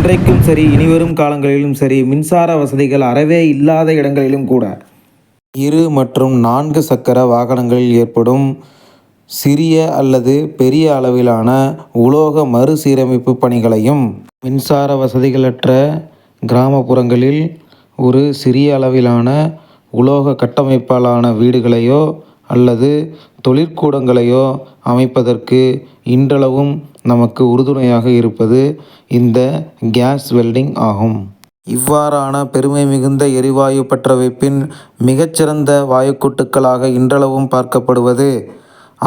இன்றைக்கும் சரி இனிவரும் காலங்களிலும் சரி மின்சார வசதிகள் அறவே இல்லாத இடங்களிலும் கூட 2 மற்றும் 4 சக்கர வாகனங்களில் ஏற்படும் சிறிய அல்லது பெரிய அளவிலான உலோக மறுசீரமைப்பு பணிகளையும் மின்சார வசதிகளற்ற கிராமப்புறங்களில் ஒரு சிறிய அளவிலான உலோக கட்டமைப்பாலான வீடுகளையோ அல்லது தொழிற்கூடங்களையோ அமைப்பதற்கு இன்றளவும் நமக்கு உறுதுணையாக இருப்பது இந்த கேஸ் வெல்டிங் ஆகும். இவ்வாறான பெருமை மிகுந்த எரிவாயு பற்றவைப்பின் மிகச்சிறந்த வாயுக்கூட்டுக்களாக இன்றளவும் பார்க்கப்படுவது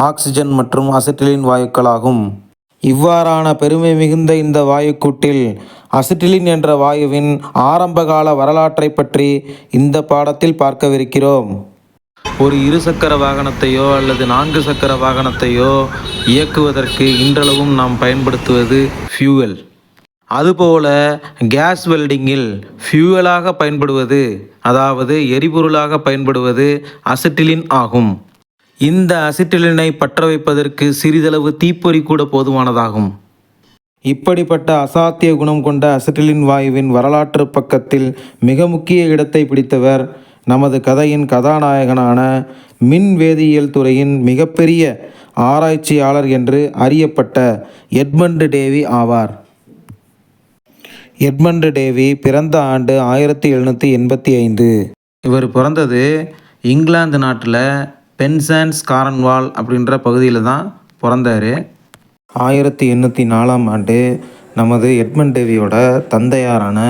ஆக்சிஜன் மற்றும் அசிட்டிலின் வாயுக்களாகும். இவ்வாறான பெருமை மிகுந்த இந்த வாயுக்கூட்டில் அசிட்டிலின் என்ற வாயுவின் ஆரம்பகால வரலாற்றை பற்றி இந்த பாடத்தில் பார்க்கவிருக்கிறோம். ஒரு 2 சக்கர வாகனத்தையோ அல்லது 4 சக்கர வாகனத்தையோ இயக்குவதற்கு இன்றளவும் நாம் பயன்படுத்துவது ஃபியூவல். அதுபோல கேஸ் வெல்டிங்கில் ஃபியூவலாக பயன்படுவது, அதாவது எரிபொருளாக பயன்படுவது அசிட்டிலின் ஆகும். இந்த அசிட்டிலினை பற்ற வைப்பதற்கு சிறிதளவு தீப்பொறி கூட போதுமானதாகும். இப்படிப்பட்ட அசாத்திய குணம் கொண்ட அசிட்டிலின் வாயுவின் வரலாற்று பக்கத்தில் மிக முக்கிய இடத்தை பிடித்தவர் நமது கதையின் கதாநாயகனான மின் வேதியியல் துறையின் மிகப்பெரிய ஆராய்ச்சியாளர் என்று அறியப்பட்ட எட்மண்ட் டேவி ஆவார். எட்மண்ட் டேவி பிறந்த ஆண்டு 1785. இவர் பிறந்தது இங்கிலாந்து நாட்டில் பென்சன்ஸ் கார்ன்வால் அப்படின்ற பகுதியில் தான் பிறந்தார். 1804 ஆண்டு நமது எட்மண்ட் டேவியோட தந்தையாரான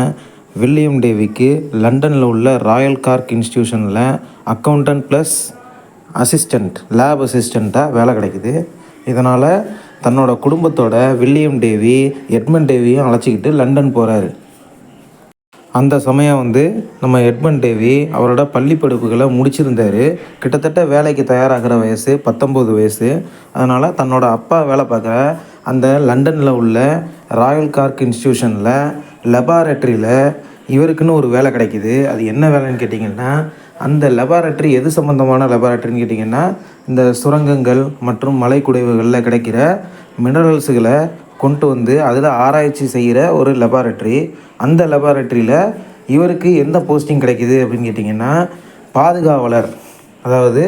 வில்லியம் டேவிக்கு லண்டனில் உள்ள ராயல் கார்க் இன்ஸ்டிடியூஷனில் அக்கௌண்டன்ட் ப்ளஸ் லேப் அசிஸ்டண்ட்டாக வேலை கிடைக்குது. இதனால் தன்னோட குடும்பத்தோட வில்லியம் டேவி எட்மண்ட் டேவியும் அழைச்சிக்கிட்டு லண்டன் போகிறாரு. அந்த சமயம் நம்ம எட்மண்ட் டேவி அவரோட பள்ளி படிப்புகளை முடிச்சிருந்தார். கிட்டத்தட்ட வேலைக்கு தயாராகிற வயசு 19 வயசு. அதனால் தன்னோட அப்பா வேலை பார்க்குற அந்த லண்டனில் உள்ள ராயல் கார்க் இன்ஸ்டிடியூஷனில் லெபார்ட்டரியில் இவருக்குன்னு ஒரு வேலை கிடைக்கிது. அது என்ன வேலைன்னு கேட்டிங்கன்னா, அந்த லெபார்ட்டரி எது சம்மந்தமான லெபார்ட்டரின்னு கேட்டிங்கன்னா, இந்த சுரங்கங்கள் மற்றும் மலைக்குடைவுகளில் கிடைக்கிற மினரல்ஸுகளை கொண்டு அதில் ஆராய்ச்சி செய்கிற ஒரு லெபார்ட்டரி. அந்த லெபார்ட்டரியில் இவருக்கு எந்த போஸ்டிங் கிடைக்கிது அப்படின்னு கேட்டிங்கன்னா, பாதுகாவலர். அதாவது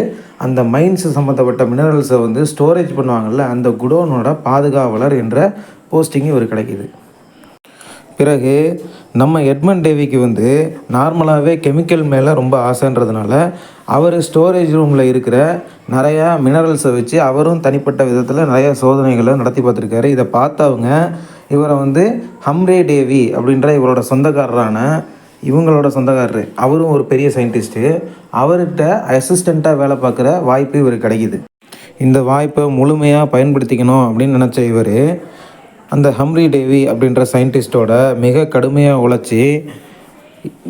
அந்த மைன்ஸ் சம்மந்தப்பட்ட மினரல்ஸை ஸ்டோரேஜ் பண்ணுவாங்கள்ல, அந்த குடோனோட பாதுகாவலர் என்ற போஸ்டிங் இவர் கிடைக்கிது. பிறகு நம்ம எட்மண்ட் டேவிக்கு நார்மலாகவே கெமிக்கல் மேலே ரொம்ப ஆசைன்றதுனால அவர் ஸ்டோரேஜ் ரூமில் இருக்கிற நிறையா மினரல்ஸை வச்சு அவரும் தனிப்பட்ட விதத்தில் நிறையா சோதனைகளை நடத்தி பார்த்துருக்காரு. இதை பார்த்தவங்க இவரை ஹம்ரே டேவி அப்படின்ற இவரோட சொந்தக்காரர், அவரும் ஒரு பெரிய சயின்டிஸ்ட்டு. அவர்கிட்ட அசிஸ்டண்ட்டாக வேலை பார்க்குற வாய்ப்பு இவருக்கு கிடைக்கிது. இந்த வாய்ப்பை முழுமையாக பயன்படுத்திக்கணும் அப்படின்னு நினச்ச இவர் அந்த ஹம்ரி டேவி அப்படின்ற சயின்டிஸ்ட்டோட மிக கடுமையாக உழைச்சி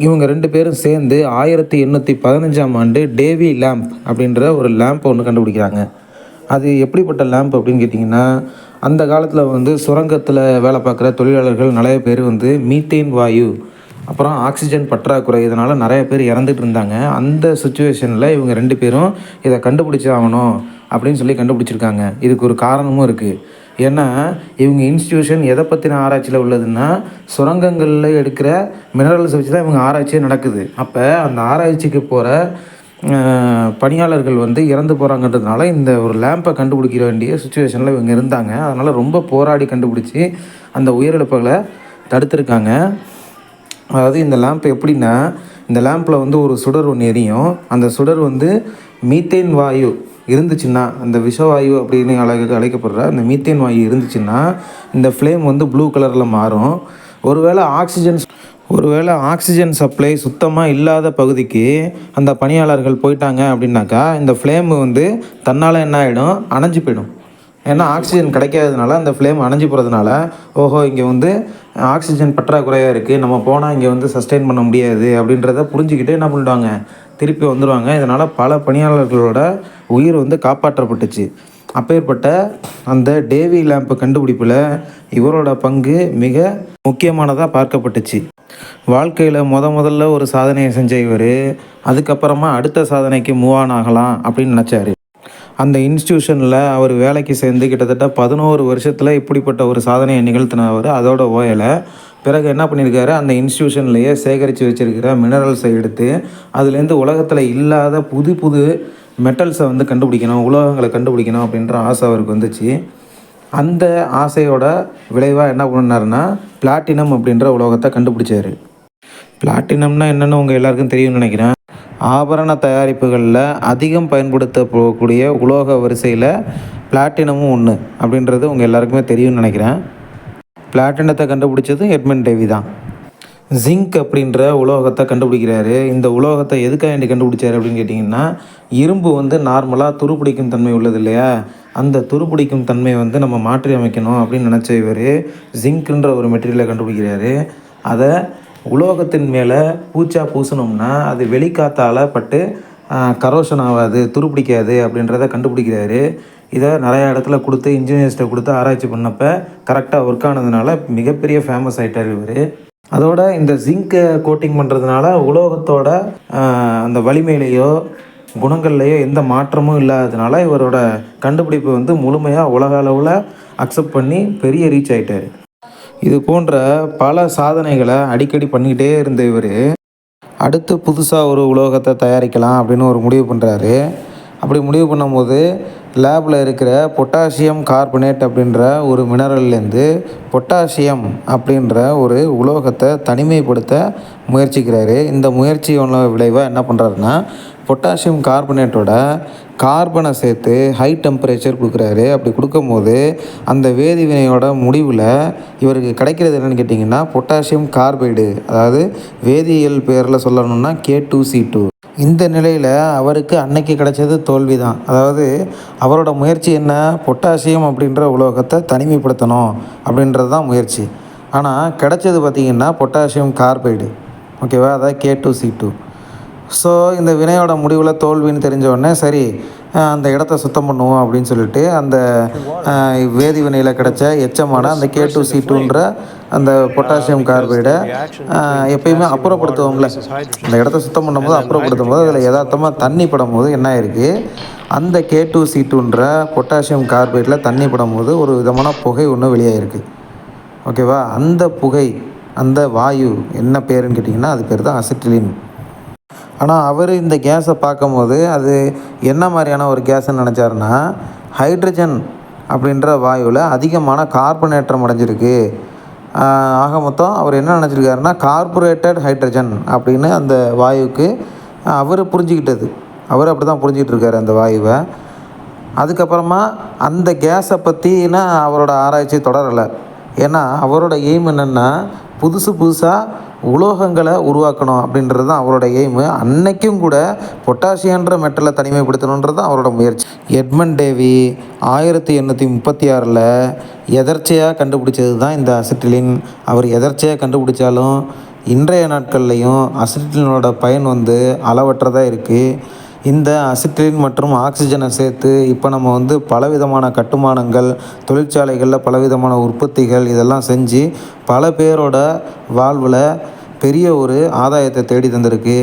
இவங்க 2 பேரும் சேர்ந்து 1815 ஆண்டு டேவி லேம்ப் அப்படின்ற ஒரு லேம்ப் ஒன்று கண்டுபிடிக்கிறாங்க. அது எப்படிப்பட்ட லேம்ப் அப்படின்னு கேட்டிங்கன்னா, அந்த காலத்தில் சுரங்கத்தில் வேலை பார்க்குற தொழிலாளர்கள் நிறைய பேர் மீத்தேன் வாயு அப்புறம் ஆக்சிஜன் பற்றாக்குறை இதனால் நிறைய பேர் இறந்துட்டு இருந்தாங்க. அந்த சுச்சுவேஷனில் இவங்க 2 பேரும் இதை கண்டுபிடிச்சாகணும் அப்படின்னு சொல்லி கண்டுபிடிச்சிருக்காங்க. இதுக்கு ஒரு காரணமும் இருக்குது. ஏன்னா இவங்க இன்ஸ்டிடியூஷன் எதை பற்றின ஆராய்ச்சியில் உள்ளதுன்னா, சுரங்கங்களில் எடுக்கிற மினரல்ஸை வச்சு தான் இவங்க ஆராய்ச்சியே நடக்குது. அப்போ அந்த ஆராய்ச்சிக்கு போகிற பணியாளர்கள் இறந்து போகிறாங்கன்றதுனால இந்த ஒரு லேம்பை கண்டுபிடிக்க வேண்டிய சுச்சுவேஷனில் இவங்க இருந்தாங்க. அதனால் ரொம்ப போராடி கண்டுபிடிச்சி அந்த உயிரிழப்புகளை தடுத்துருக்காங்க. அதாவது இந்த லேம்ப் எப்படின்னா, இந்த லேம்பில் ஒரு சுடர் ஒன்று எரியும். அந்த சுடர் மீத்தேன் வாயு இருந்துச்சுன்னா, அந்த விஷவாயு அப்படின்னு அழைக்கப்படுற அந்த மீத்தேன் வாயு இருந்துச்சுன்னா இந்த ஃப்ளேம் ப்ளூ கலரில் மாறும். ஒருவேளை ஆக்சிஜன் சப்ளை சுத்தமாக இல்லாத பகுதிக்கு அந்த பணியாளர்கள் போயிட்டாங்க அப்படின்னாக்கா இந்த ஃப்ளேமு தன்னால் என்ன ஆகிடும், அணைஞ்சு போயிடும். ஏன்னா ஆக்சிஜன் கிடைக்காததுனால அந்த ஃப்ளேம் அணைஞ்சு போகிறதுனால, ஓஹோ இங்கே ஆக்சிஜன் பற்றாக்குறையாக இருக்குது, நம்ம போனால் இங்கே சஸ்டெயின் பண்ண முடியாது அப்படின்றத புரிஞ்சுக்கிட்டு என்ன பண்ணிடுவாங்க, திருப்பி வந்துடுவாங்க. இதனால் பல பணியாளர்களோட உயிர் காப்பாற்றப்பட்டுச்சு. அப்பேற்பட்ட அந்த டேவி லேம்ப் கண்டுபிடிப்பில் இவரோட பங்கு மிக முக்கியமானதாக பார்க்கப்பட்டுச்சு. வாழ்க்கையில் முதல்ல ஒரு சாதனையை செஞ்ச இவர் அதுக்கப்புறமா அடுத்த சாதனைக்கு மூவ் ஆன் ஆகலாம் அப்படின்னு நினச்சாரு. அந்த இன்ஸ்டியூஷனில் அவர் வேலைக்கு சேர்ந்து கிட்டத்தட்ட 11 வருஷத்தில் இப்படிப்பட்ட ஒரு சாதனையை நிகழ்த்தினவர் அதோட ஓயலை. பிறகு என்ன பண்ணியிருக்காரு, அந்த இன்ஸ்டியூஷன்லேயே சேகரித்து வச்சுருக்கிற மினரல்ஸை எடுத்து அதுலேருந்து உலகத்தில் இல்லாத புது புது மெட்டல்ஸை வந்து கண்டுபிடிக்கணும், உலோகங்களை கண்டுபிடிக்கணும் அப்படின்ற ஆசை அவருக்கு வந்துச்சு. அந்த ஆசையோட விளைவாக என்ன பண்ணாருன்னா பிளாட்டினம் அப்படின்ற உலோகத்தை கண்டுபிடிச்சார். பிளாட்டினம்னா என்னென்னு உங்கள் எல்லாருக்கும் தெரியும்னு நினைக்கிறேன். ஆபரண தயாரிப்புகளில் அதிகம் பயன்படுத்த போகக்கூடிய உலோக வரிசையில் பிளாட்டினமும் ஒன்று அப்படின்றது உங்கள் எல்லாருக்குமே தெரியும்னு நினைக்கிறேன். பிளாட்டினத்தை கண்டுபிடிச்சது எட்மண்ட் டேவி தான். ஜிங்க் அப்படின்ற உலோகத்தை கண்டுபிடிக்கிறாரு. இந்த உலோகத்தை எதுக்காக வேண்டி கண்டுபிடிச்சாரு அப்படின்னு கேட்டிங்கன்னா, இரும்பு வந்து நார்மலாக துருப்பிடிக்கும் தன்மை உள்ளது இல்லையா, அந்த துருப்பிடிக்கும் தன்மையை வந்து நம்ம மாற்றி அமைக்கணும் அப்படின்னு நினச்ச இவர் ஜிங்க்ன்ற ஒரு மெட்டீரியலை கண்டுபிடிக்கிறாரு. அதை உலோகத்தின் மேலே பூச்சா பூசணும்னா அது வெளிக்காத்தால் பட்டு கரோஷன் ஆகாது, துருப்பிடிக்காது அப்படின்றத கண்டுபிடிக்கிறாரு. இதை நிறையா இடத்துல கொடுத்து இன்ஜினியர்ஸ்ட்டை கொடுத்து ஆராய்ச்சி பண்ணப்போ கரெக்டாக ஒர்க் ஆனதுனால மிகப்பெரிய ஃபேமஸ் ஆகிட்டார் இவர். அதோட இந்த ஜிங்கை கோட்டிங் பண்ணுறதுனால உலோகத்தோட அந்த வலிமையிலையோ குணங்கள்லையோ எந்த மாற்றமும் இல்லாததுனால இவரோட கண்டுபிடிப்பு வந்து முழுமையாக உலக அளவில் அக்செப்ட் பண்ணி பெரிய ரீச் ஆகிட்டார். இது போன்ற பல சாதனைகளை அடிக்கடி பண்ணிக்கிட்டே இருந்த இவர் அடுத்து புதுசாக ஒரு உலோகத்தை தயாரிக்கலாம் அப்படின்னு ஒரு முடிவு பண்ணுறாரு. அப்படி முடிவு பண்ணும்போது லேபில் இருக்கிற பொட்டாசியம் கார்பனேட் அப்படின்ற ஒரு மினரல்லேருந்து பொட்டாசியம் அப்படின்ற ஒரு உலோகத்தை தனிமைப்படுத்த முயற்சிக்கிறாரு. இந்த முயற்சியோட விளைவாக என்ன பண்ணுறாருன்னா பொட்டாசியம் கார்பனேட்டோட கார்பனை சேர்த்து ஹை டெம்பரேச்சர் கொடுக்குறாரு. அப்படி கொடுக்கும்போது அந்த வேதிவினையோட முடிவில் இவருக்கு கிடைக்கிறது என்னென்னு கேட்டிங்கன்னா பொட்டாசியம் கார்பைடு, அதாவது வேதியியல் பேரில் சொல்லணும்னா K2C2. இந்த நிலையில் அவருக்கு அன்னைக்கு கிடைச்சது தோல்வி தான். அதாவது அவரோட முயற்சி என்ன, பொட்டாசியம் அப்படின்ற உலோகத்தை தனிமைப்படுத்தணும் அப்படின்றது தான் முயற்சி. ஆனால் கிடைச்சது பார்த்திங்கன்னா பொட்டாசியம் கார்பைடு, ஓகேவா, அதாவது K2C2. ஸோ இந்த வினையோட முடிவில் தோல்வின்னு தெரிஞ்ச உடனே சரி அந்த இடத்த சுத்தம் பண்ணுவோம் அப்படின்னு சொல்லிட்டு அந்த வேதி வினையில் கிடச்ச எச்சமான அந்த K2C2ன்ற அந்த பொட்டாசியம் கார்பைடை எப்பயுமே அப்புறப்படுத்துவோம்ல, அந்த இடத்த சுத்தம் பண்ணும்போது அப்புறப்படுத்தும் போது அதில் யதார்த்தமாக தண்ணி படும் போது என்ன ஆயிருக்கு, அந்த K2C2ன்ற பொட்டாசியம் கார்பைடில் தண்ணி படும் போது ஒரு விதமான புகை ஒன்று வெளியாகிருக்கு, ஓகேவா. அந்த புகை, அந்த வாயு என்ன பேருன்னு கேட்டிங்கன்னா அது பேர் தான் அசிட்டிலின். ஆனால் அவர் இந்த கேஸை பார்க்கும்போது அது என்ன மாதிரியான ஒரு கேஸுன்னு நினச்சாருன்னா ஹைட்ரஜன் அப்படின்ற வாயுவில் அதிகமான கார்பனேற்றம் அடைஞ்சிருக்கு. ஆக மொத்தம் அவர் என்ன நினச்சிருக்காருன்னா கார்பரேட்டட் ஹைட்ரஜன் அப்படின்னு அந்த வாயுவுக்கு அவர் புரிஞ்சிக்கிட்டது. அவர் அப்படி தான் புரிஞ்சிக்கிட்டு இருக்கார் அந்த வாயுவை. அதுக்கப்புறமா அந்த கேஸை பற்றினா அவரோட ஆராய்ச்சி தொடரலை. ஏன்னா அவரோட எய்ம் என்னென்னா புதுசாக உலோகங்களை உருவாக்கணும் அப்படின்றது தான் அவரோட எய்மு. அன்னைக்கும் கூட பொட்டாசியன்ற மெட்டலை தனிமைப்படுத்தணுன்றது தான் அவரோட முயற்சி. எட்மண்ட் டேவி 1836 எதர்ச்சையாக கண்டுபிடிச்சது தான் இந்த அசிட்டிலின். அவர் எதர்ச்சையாக கண்டுபிடிச்சாலும் இன்றைய நாட்கள்லையும் அசிட்டிலினோட பயன் வந்து அளவற்றதாக இருக்குது. இந்த அசிட்டிலின் மற்றும் ஆக்சிஜனை சேர்த்து இப்போ நம்ம வந்து பலவிதமான கட்டுமானங்கள், தொழிற்சாலைகளில் பலவிதமான உற்பத்திகள் இதெல்லாம் செஞ்சு பல பேரோட வாழ்வில் பெரிய ஒரு ஆதாயத்தை தேடி தந்திருக்கு.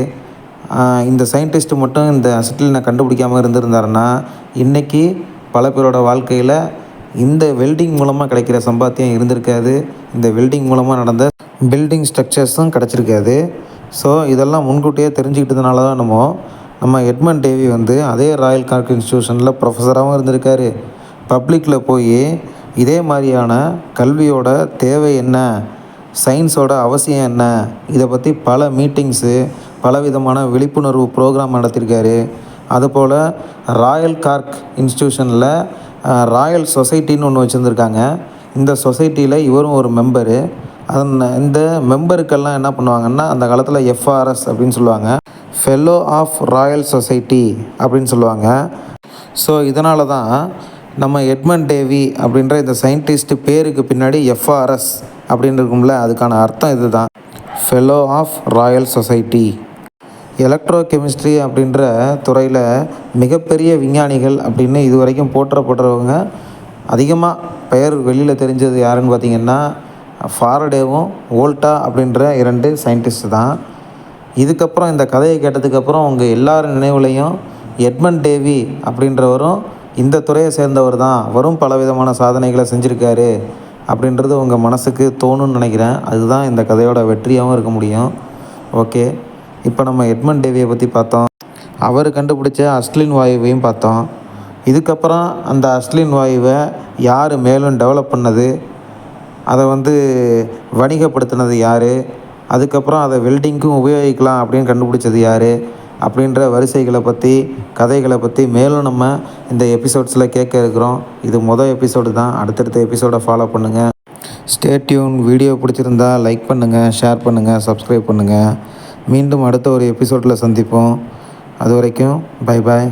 இந்த சயின்டிஸ்ட்டு மட்டும் இந்த அசிட்டிலினை கண்டுபிடிக்காமல் இருந்திருந்தாருன்னா இன்றைக்கி பல பேரோட வாழ்க்கையில் இந்த வெல்டிங் மூலமாக கிடைக்கிற சம்பாத்தியம் இருந்திருக்காது, இந்த வெல்டிங் மூலமாக நடந்த பில்டிங் ஸ்ட்ரக்சர்ஸும் கிடச்சிருக்காது. ஸோ இதெல்லாம் முன்கூட்டியே தெரிஞ்சுக்கிட்டதுனால தான் நம்ம எட்மண்ட் டேவி வந்து அதே ராயல் கார்க் இன்ஸ்டியூஷனில் ப்ரொஃபஸராகவும் இருந்திருக்காரு. பப்ளிக்கில் போய் இதே மாதிரியான கல்வியோட தேவை என்ன, சயின்ஸோட அவசியம் என்ன, இதை பற்றி பல மீட்டிங்ஸு, பலவிதமான விழிப்புணர்வு ப்ரோக்ராம் நடத்தியிருக்காரு. அதுபோல் ராயல் கார்க் இன்ஸ்டியூஷனில் ராயல் சொசைட்டின்னு ஒன்று வச்சுருந்துருக்காங்க. இந்த சொசைட்டியில் இவரும் ஒரு மெம்பரு. இந்த மெம்பருக்கெல்லாம் என்ன பண்ணுவாங்கன்னா அந்த காலத்தில் FRS அப்படின்னு சொல்லுவாங்க, ஃபெல்லோ ஆஃப் ராயல் சொசைட்டி அப்படின்னு சொல்லுவாங்க. ஸோ இதனால தான் நம்ம எட்மண்ட் டேவி அப்படின்ற இந்த சயின்டிஸ்ட்டு பேருக்கு பின்னாடி FRS அப்படின்னு இருக்கும்ல, அதுக்கான அர்த்தம் இது தான், fellow of Royal Society. Electro chemistry அப்படின்ற துறையில் மிகப்பெரிய விஞ்ஞானிகள் அப்படின்னு இது வரைக்கும் போற்றப்படுறவங்க அதிகமாக பெயர் வெளியில் தெரிஞ்சது யாருன்னு பார்த்திங்கன்னா ஃபாரடேவும் வோல்டா அப்படின்ற 2 சயின்டிஸ்ட்டு தான். இதுக்கப்புறம் இந்த கதையை கேட்டதுக்கப்புறம் உங்கள் எல்லார் நினைவுலையும் எட்மண்ட் டேவி அப்படின்றவரும் இந்த துறையை சேர்ந்தவர் தான், அவரும் பலவிதமான சாதனைகளை செஞ்சுருக்காரு அப்படின்றது உங்கள் மனசுக்கு தோணுன்னு நினைக்கிறேன். அதுதான் இந்த கதையோட வெற்றியாகவும் இருக்க முடியும். ஓகே, இப்போ நம்ம எட்மண்ட் டேவியை பற்றி பார்த்தோம். அவர் கண்டுபிடிச்ச அஸ்லின் வாயுவையும் பார்த்தோம். இதுக்கப்புறம் அந்த அஸ்லின் வாயுவை யார் மேலும் டெவலப் பண்ணது, அதை வணிகப்படுத்தினது யார், அதுக்கப்புறம் அதை வெல்டிங்க்கும் உபயோகிக்கலாம் அப்படின்னு கண்டுபிடிச்சது யார், அப்படின்ற வரிசைகளை பற்றி, கதைகளை பற்றி மேலும் நம்ம இந்த எபிசோட்ஸில் கேட்க இருக்கிறோம். இது மொதல் எபிசோடு தான். அடுத்தடுத்த எபிசோடை ஃபாலோ பண்ணுங்கள். Stay tune. வீடியோ பிடிச்சிருந்தா லைக் பண்ணுங்கள், ஷேர் பண்ணுங்கள், சப்ஸ்கிரைப் பண்ணுங்கள். மீண்டும் அடுத்த ஒரு எபிசோடில் சந்திப்போம். அது வரைக்கும் பை பாய்.